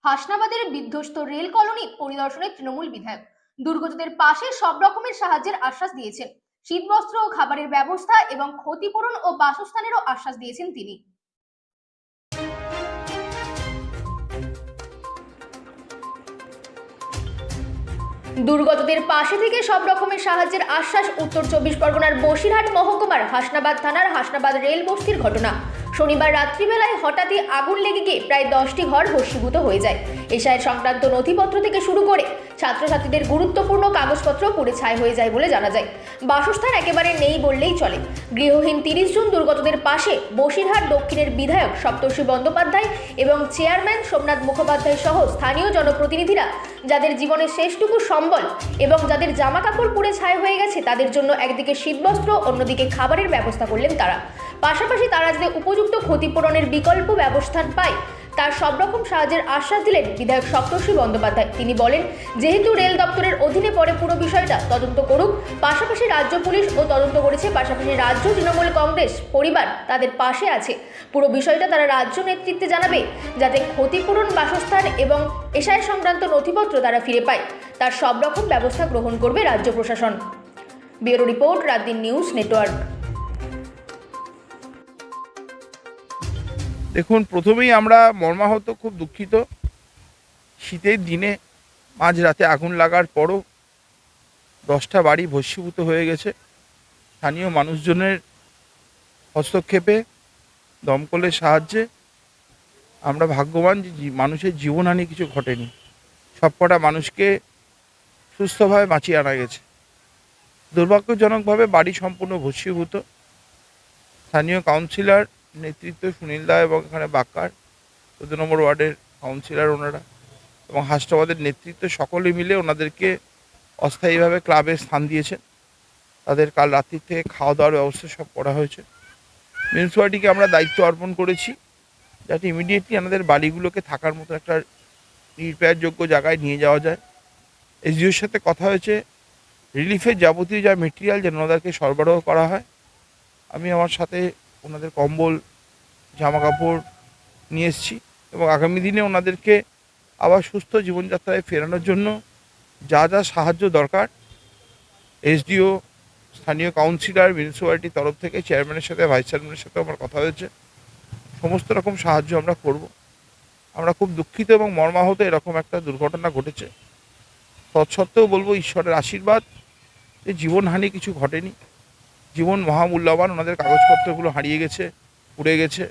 হাসনাবাদের বিধ্বস্ত rail colony পরিদর্শনে তৃণমূল বিধায়ক দুর্গতদের পাশে সব রকমের সাহায্যের আশ্বাস দিয়েছেন। শীতবস্ত্র ও খাবারের ব্যবস্থা এবং ক্ষতিপূরণ ও বাসস্থানেরও আশ্বাস দিয়েছেন তিনি। দুর্গতদের পাশে থেকে সব রকমের সাহায্যের আশ্বাস উত্তর 24 পরগনার বসিরহাট মহকুমার হাসনাবাদ থানার হাসনাবাদ রেল বস্তির ঘটনা। শনিবার রাত্রিবেলায় হঠাৎই আগুন লেগে গিয়ে প্রায় 10টি ঘর ভস্মীভূত হয়ে যায়। এসআই সংক্রান্ত নথিপত্র থেকে শুরু করে ছাত্রছাত্রীদের গুরুত্বপূর্ণ কাগজপত্র পুড়ে ছাই হয়ে যায় বলে জানা যায়। বাসস্থান একেবারে নেই বললেই চলে। গৃহহীন 30 জন দুর্গতদের পাশে বসিরহাট দক্ষিণের বিধায়ক সপ্তর্ষি বন্দ্যোপাধ্যায় এবং চেয়ারম্যান সোমনাথ মুখোপাধ্যায় সহ স্থানীয় জনপ্রতিনিধিরা যাদের জীবনের শেষটুকু সম্বল এবং যাদের জামা কাপড় পুড়ে ছাই হয়ে গেছে তাদের জন্য একদিকে শীতবস্ত্র, অন্যদিকে খাবারের ব্যবস্থা করলেন তারা। পাশাপাশি তারা যাতে উপযুক্ত ক্ষতিপূরণের বিকল্প ব্যবস্থা পায় তার সব রকম সাহায্যের আশ্বাস দিলেন বিধায়ক সপ্তর্ষি বন্দ্যোপাধ্যায়। তিনি বলেন, যেহেতু রেল দপ্তরের অধীনে পড়ে পুরো বিষয়টা তদন্ত করুক, পাশাপাশি রাজ্য পুলিশ ও তদন্ত করেছে, পাশাপাশি রাজ্য তৃণমূল কংগ্রেস পরিবার তাদের পাশে আছে। পুরো বিষয়টা তারা রাজ্য নেতৃত্বে জানাবে যাতে ক্ষতিপূরণ, বাসস্থান এবং এসআই সংক্রান্ত নথিপত্র তারা ফিরে পায়, তার সব রকম ব্যবস্থা গ্রহণ করবে রাজ্য প্রশাসন। Bureau report, রাতদিন news network. দেখুন, প্রথমেই আমরা মর্মাহত, খুব দুঃখিত। শীতের দিনে মাঝরাতে আগুন লাগার পরও 10টা বাড়ি ভস্মীভূত হয়ে গেছে। স্থানীয় মানুষজনের হস্তক্ষেপে, দমকলের সাহায্যে আমরা ভাগ্যবান যে মানুষের জীবনহানি কিছু ঘটেনি। সবকটা মানুষকে সুস্থভাবে বাঁচিয়ে আনা গেছে। দুর্ভাগ্যজনকভাবে বাড়ি সম্পূর্ণ ভস্মীভূত। স্থানীয় কাউন্সিলর নেতৃত্ব সুনীল দা এবং এখানে বাক্কার 14 নম্বর ওয়ার্ডের কাউন্সিলর ওনারা এবং হাসনাবাদের নেতৃত্ব সকলে মিলে ওনাদেরকে অস্থায়ীভাবে ক্লাবে স্থান দিয়েছেন। তাদের কাল রাত্রির থেকে খাওয়া দাওয়ার ব্যবস্থা সব করা হয়েছে। মিউনিসিপ্যালিটিকে আমরা দায়িত্ব অর্পণ করেছি যাতে ইমিডিয়েটলি আমাদের বাড়িগুলোকে থাকার মতো একটা নির্প্রায়যোগ্য জায়গায় নিয়ে যাওয়া যায়। এসডিওর সাথে কথা হয়েছে, রিলিফের যাবতীয় যা মেটেরিয়াল যেন ওনাদেরকে সরবরাহ করা হয়। আমি আমার সাথে ওনাদের কম্বল, জামা কাপড় নিয়ে এসেছি এবং আগামী দিনে ওনাদেরকে আবার সুস্থ জীবনযাত্রায় ফেরানোর জন্য যা যা সাহায্য দরকার এসডিও, স্থানীয় কাউন্সিলর, মিউনিসিপ্যালিটির তরফ থেকে চেয়ারম্যানের সাথে, ভাইস চেয়ারম্যানের সাথে আমার কথা হয়েছে। সমস্ত রকম সাহায্য আমরা করব। আমরা খুব দুঃখিত এবং মর্মাহত এরকম একটা দুর্ঘটনা ঘটেছে। তৎসত্ত্বেও বলবো ঈশ্বরের আশীর্বাদ যে জীবনহানি কিছু ঘটেনি। জীবন মহামূল্যবান, ওনাদের কাগজপত্রগুলো হারিয়ে গেছে, পুড়ে গেছে,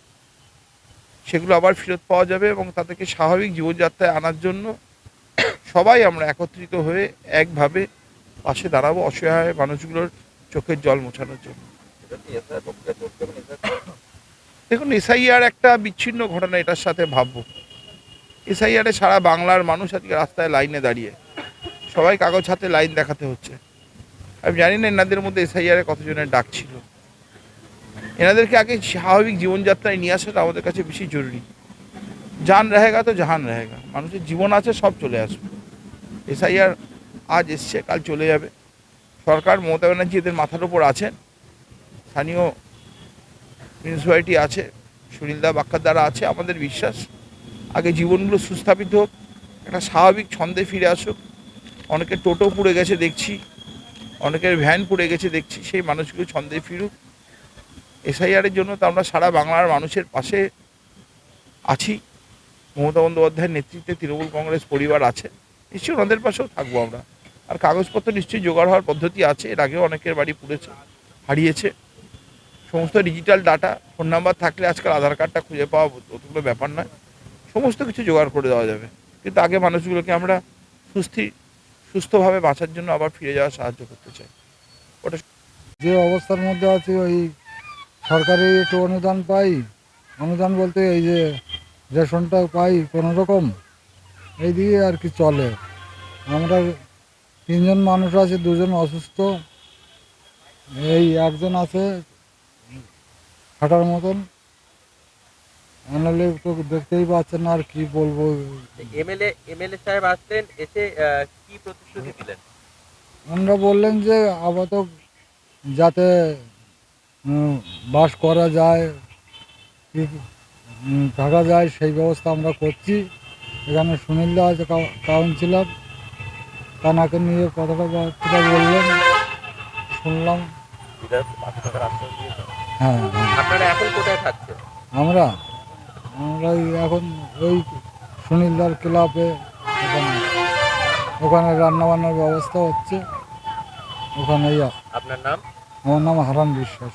সেগুলো আবার ফেরত পাওয়া যাবে এবং তাদেরকে স্বাভাবিক জীবনযাত্রায় আনার জন্য সবাই আমরা একত্রিত হয়ে একভাবে পাশে দাঁড়াবো অসহায় মানুষগুলোর চোখের জল মোছানোর জন্য। দেখুন, এসআইআর একটা বিচ্ছিন্ন ঘটনা, এটার সাথে ভাববো। এসআইআরে সারা বাংলার মানুষ আজকে রাস্তায় লাইনে দাঁড়িয়ে, সবাই কাগজ হাতে লাইন দেখাতে হচ্ছে। আমি জানি না এনাদের মধ্যে এসআইআরে কতজনের ডাক ছিল। এনাদেরকে আগে স্বাভাবিক জীবনযাত্রায় নিয়ে আসাটা আমাদের কাছে বেশি জরুরি। জান रहेगा তো জাহান रहेगा, মানুষের জীবন আছে, সব চলে আসবে। এসআইআর আজ এসছে, কাল চলে যাবে। সরকার, মমতা ব্যানার্জি এদের মাথার উপর আছেন, স্থানীয় মিউনিসিপ্যালিটি আছে, সুনীলদা বাক্কার দ্বারা আছে। আমাদের বিশ্বাস আগে জীবনগুলো সুস্থাপিত হোক, একটা স্বাভাবিক ছন্দে ফিরে আসুক। অনেকের টোটো পুড়ে গেছে দেখছি, অনেকের ভ্যান পুড়ে গেছে দেখছি, সেই মানুষগুলো ছন্দে ফিরুক। এসআইআরের জন্য তো আমরা সারা বাংলার মানুষের পাশে আছি। মমতা বন্দ্যোপাধ্যায়ের নেতৃত্বে তৃণমূল কংগ্রেস পরিবার আছে, নিশ্চয়ই ওনাদের পাশেও থাকবো আমরা। আর কাগজপত্র নিশ্চয়ই জোগাড় হওয়ার পদ্ধতি আছে। এর আগেও অনেকের বাড়ি পুড়েছে, হারিয়েছে। সমস্ত ডিজিটাল ডাটা, ফোন নাম্বার থাকলে আজকাল আধার কার্ডটা খুঁজে পাওয়া অতগুলো ব্যাপার নয়, সমস্ত কিছু জোগাড় করে দেওয়া যাবে। কিন্তু আগে মানুষগুলোকে আমরা সুস্থভাবে বাঁচার জন্য আবার ফিরে যাওয়ার সাহায্য করতে চাই। ওটা যে অবস্থার মধ্যে আছি, ওই সরকারি একটু অনুদান পাই। অনুদান বলতে এই যে রেশনটা পাই কোনো রকম, এই দিয়ে আর কি চলে। আমরা 3 জন মানুষ আছে, 2 জন অসুস্থ, এই একজন আছে হাঁটার মতন। আনালে তো দেখতেই পাচ্ছেন না, আর কি বলবো। এমএলএ সাহেব আসলেন, এসে কি প্রতিশ্রুতি দিলেন? আমরা বললেন যে আপাতত যাতে বাস করা যায়, থাকা যায়, সেই ব্যবস্থা আমরা করছি। এখানে সুনীলদা আছে কাউন্সিলর, তানাকে নিয়ে কথাটা বার্তা বললেন, শুনলাম। হ্যাঁ হ্যাঁ। আপনারা এখন কোথায় থাকছেন? আমরা আমরা এখন ওই সুনীলদার ক্লাবে ওখানে ওখানে রান্নাবান্নার ব্যবস্থা হচ্ছে ওখানেই। আপনার নাম? আমার নাম হারান বিশ্বাস।